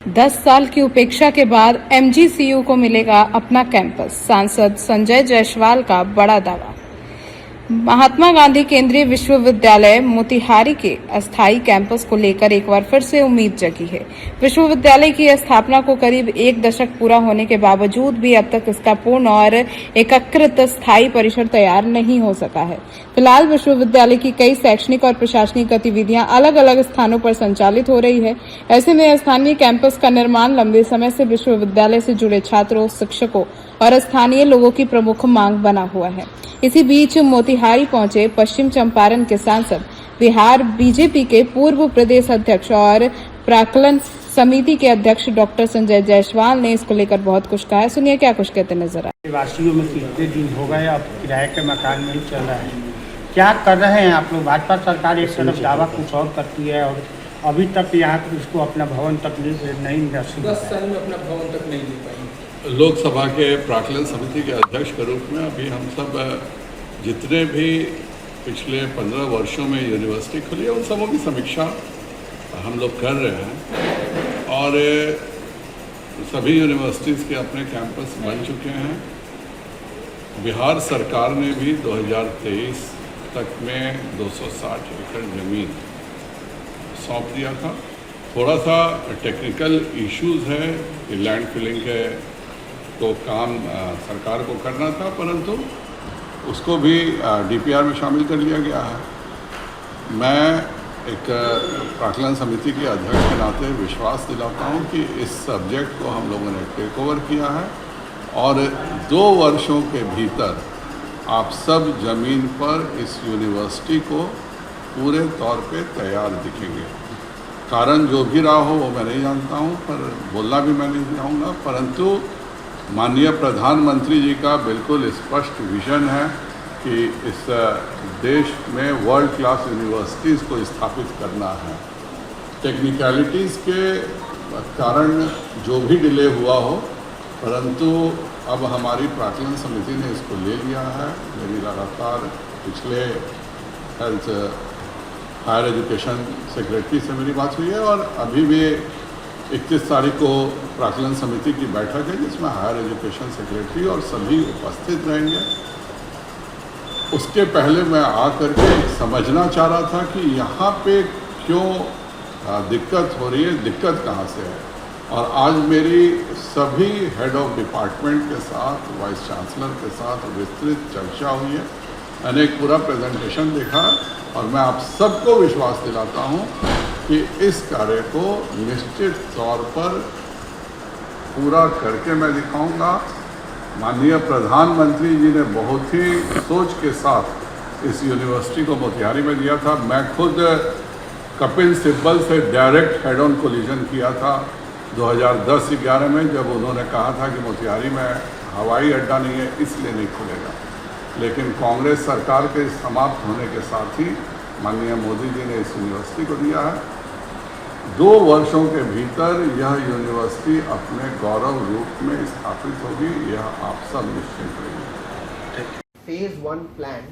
10 साल की उपेक्षा के बाद एमजीसीयू को मिलेगा अपना कैंपस। सांसद संजय जायसवाल का बड़ा दावा। महात्मा गांधी केंद्रीय विश्वविद्यालय मोतिहारी के अस्थायी कैंपस को लेकर एक बार फिर से उम्मीद जगी है। विश्वविद्यालय की स्थापना को करीब एक दशक पूरा होने के बावजूद भी अब तक इसका पूर्ण और एकीकृत स्थायी परिसर तैयार नहीं हो सका है। फिलहाल विश्वविद्यालय की कई शैक्षणिक और प्रशासनिक गतिविधियां अलग अलग स्थानों पर संचालित हो रही है। ऐसे में स्थानीय कैंपस का निर्माण लंबे समय से विश्वविद्यालय से जुड़े छात्रों, शिक्षकों और स्थानीय लोगों की प्रमुख मांग बना हुआ है। इसी बीच मोतिहारी पहुंचे पश्चिम चंपारण के सांसद, बिहार बीजेपी के पूर्व प्रदेश अध्यक्ष और प्राक्कलन समिति के अध्यक्ष डॉक्टर संजय जायसवाल ने इसको लेकर बहुत कुछ कहा है। सुनिए क्या कुछ कहते नजर आए। निवासियों में कितने दिन हो गए अब किराए के मकान में ही चल रहा है, क्या कर रहे हैं आप लोग? भाजपा सरकार एक तरफ दावा कुछ और करती है और अभी तक यहाँ इसको अपना भवन तक नहीं नसीब। 10 साल में अपना भवन तक नहीं दे पाएंगे। लोकसभा के प्राक्कलन समिति के अध्यक्ष के रूप में अभी हम सब जितने भी पिछले 15 वर्षों में यूनिवर्सिटी खुली है उन सबों की समीक्षा हम लोग कर रहे हैं और सभी यूनिवर्सिटीज़ के अपने कैंपस बन चुके हैं। बिहार सरकार ने भी 2023 तक में 260 एकड़ ज़मीन सौंप दिया था। थोड़ा सा टेक्निकल इश्यूज है कि लैंड फिलिंग के तो काम सरकार को करना था, परंतु उसको भी डीपीआर में शामिल कर लिया गया है। मैं एक प्राक्कलन समिति के अध्यक्ष के नाते विश्वास दिलाता हूं कि इस सब्जेक्ट को हम लोगों ने टेक ओवर किया है और 2 वर्षों के भीतर आप सब ज़मीन पर इस यूनिवर्सिटी को पूरे तौर पे तैयार दिखेंगे। कारण जो भी रहा हो वो मैं नहीं जानता हूं, पर बोलना भी मैं नहीं चाहूँगा, परंतु माननीय प्रधानमंत्री जी का बिल्कुल स्पष्ट विजन है कि इस देश में वर्ल्ड क्लास यूनिवर्सिटीज़ को स्थापित करना है। टेक्निकलिटीज़ के कारण जो भी डिले हुआ हो, परंतु अब हमारी प्राक्कलन समिति ने इसको ले लिया है। मेरी लगातार पिछले हेल्थ हायर एजुकेशन सेक्रेटरी से मेरी बात हुई है और अभी भी 31 तारीख को प्राक्कलन समिति की बैठक है जिसमें हायर एजुकेशन सेक्रेटरी और सभी उपस्थित रहेंगे। उसके पहले मैं आकर के समझना चाह रहा था कि यहाँ पे क्यों दिक्कत हो रही है, दिक्कत कहाँ से है। और आज मेरी सभी हेड ऑफ डिपार्टमेंट के साथ, वाइस चांसलर के साथ विस्तृत चर्चा हुई है। मैंने एक पूरा प्रेजेंटेशन देखा और मैं आप सबको विश्वास दिलाता हूँ कि इस कार्य को निश्चित तौर पर पूरा करके मैं दिखाऊंगा। माननीय प्रधानमंत्री जी ने बहुत ही सोच के साथ इस यूनिवर्सिटी को मोतिहारी में दिया था। मैं खुद कपिल सिब्बल से डायरेक्ट हेड ऑन कोलिजन किया था 2010-11 में, जब उन्होंने कहा था कि मोतिहारी में हवाई अड्डा नहीं है इसलिए नहीं खुलेगा। लेकिन कांग्रेस सरकार के समाप्त होने के साथ ही माननीय मोदी जी ने इस यूनिवर्सिटी को दिया है। 2 वर्षों के भीतर यह यूनिवर्सिटी अपने गौरव रूप में स्थापित होगी, यह आप सब निश्चित रहिए। Phase 1 plan.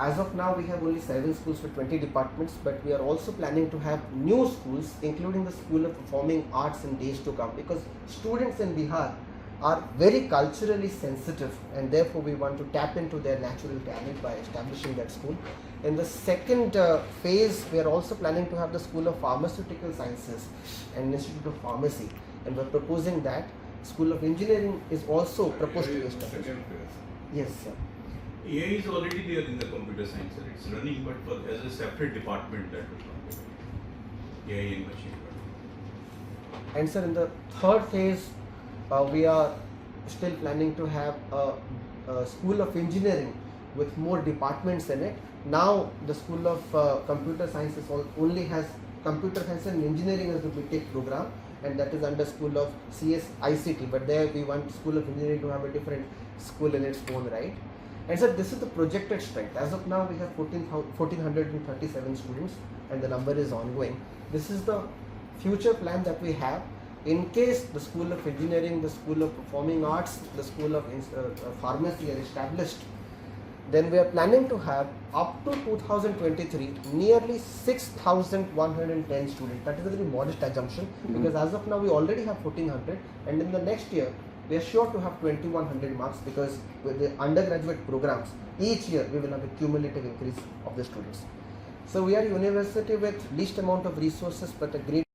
As of now, we have only 7 schools with 20 departments, but we are also planning to have new schools, including the School of Performing Arts in days to come, because students in Bihar are very culturally sensitive, and therefore we want to tap into their natural talent by establishing that school. In the second phase, we are also planning to have the School of Pharmaceutical Sciences and Institute of Pharmacy, and we're proposing that. School of Engineering is also proposed to be established. Yes, sir. AI is already there in the computer science, sir. It's running, but as a separate department that will come. AI and machine learning. And sir, in the third phase, we are still planning to have a School of Engineering with more departments in it. Now the School of Computer Sciences only has Computer Science and Engineering as the BTech program, and that is under School of CS ICT, but there we want School of Engineering to have a different school in its own right. And sir, this is the projected strength. As of now, we have 1437 students, and the number is ongoing. This is the future plan that we have. In case the School of Engineering, the School of Performing Arts, the School of Pharmacy are established, then we are planning to have up to 2023 nearly 6,110 students. That is a very modest assumption because as of now we already have 1,400, and in the next year we are sure to have 2,100 marks because with the undergraduate programs each year we will have a cumulative increase of the students. So we are a university with least amount of resources but a great